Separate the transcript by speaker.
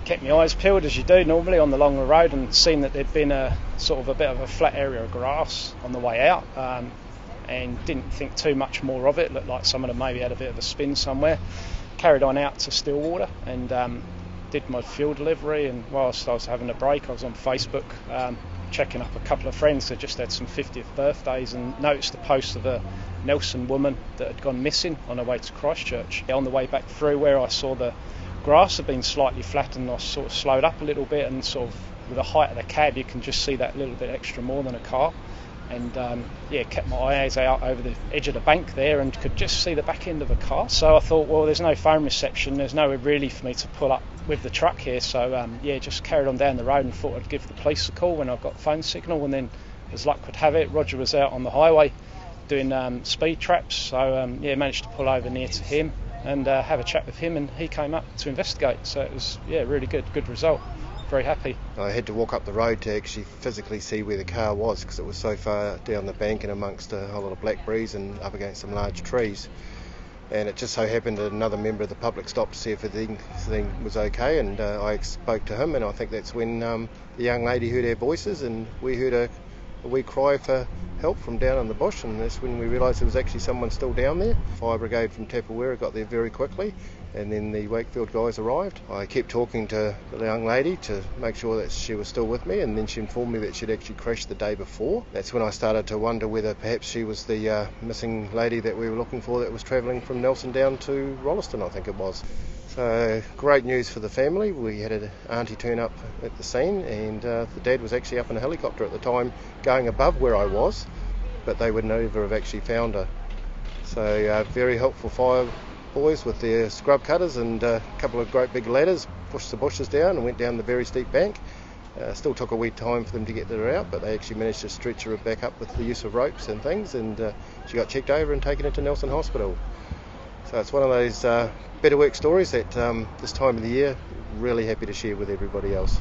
Speaker 1: kept my eyes peeled as you do normally on the longer road, and seen that there'd been a sort of a bit of a flat area of grass on the way out, and didn't think too much more of it. Looked like someone had maybe had a bit of a spin somewhere. Carried on out to Stillwater and did my fuel delivery, and whilst I was having a break I was on Facebook checking up a couple of friends that just had some 50th birthdays, and noticed the post of a Nelson woman that had gone missing on her way to Christchurch. On the way back through, where I saw the grass had been slightly flattened, I sort of slowed up a little bit, and sort of with the height of the cab you can just see that little bit extra more than a car, and kept my eyes out over the edge of the bank there and could just see the back end of a car. So I thought, well, there's no phone reception, there's nowhere really for me to pull up with the truck here, so just carried on down the road and thought I'd give the police a call when I got phone signal. And then, as luck would have it, Roger was out on the highway doing speed traps, so managed to pull over near to him and have a chat with him, and he came up to investigate. So it was really good result. Very happy.
Speaker 2: I had to walk up the road to actually physically see where the car was, because it was so far down the bank and amongst a whole lot of blackberries and up against some large trees. And it just so happened that another member of the public stopped to see if everything was okay, and I spoke to him, and I think that's when the young lady heard our voices, and we heard a wee cry for help from down in the bush, and that's when we realised there was actually someone still down there. Fire brigade from Tapawera got there very quickly, and then the Wakefield guys arrived. I kept talking to the young lady to make sure that she was still with me, and then she informed me that she'd actually crashed the day before. That's when I started to wonder whether perhaps she was the missing lady that we were looking for, that was travelling from Nelson down to Rolleston, I think it was. So great news for the family. We had an auntie turn up at the scene, and the dad was actually up in a helicopter at the time going above where I was, but they would never have actually found her. So very helpful fire boys with their scrub cutters and a couple of great big ladders pushed the bushes down and went down the very steep bank. Still took a wee time for them to get her out, but they actually managed to stretch her back up with the use of ropes and things, and she got checked over and taken into Nelson Hospital. So it's one of those better work stories that this time of the year, really happy to share with everybody else.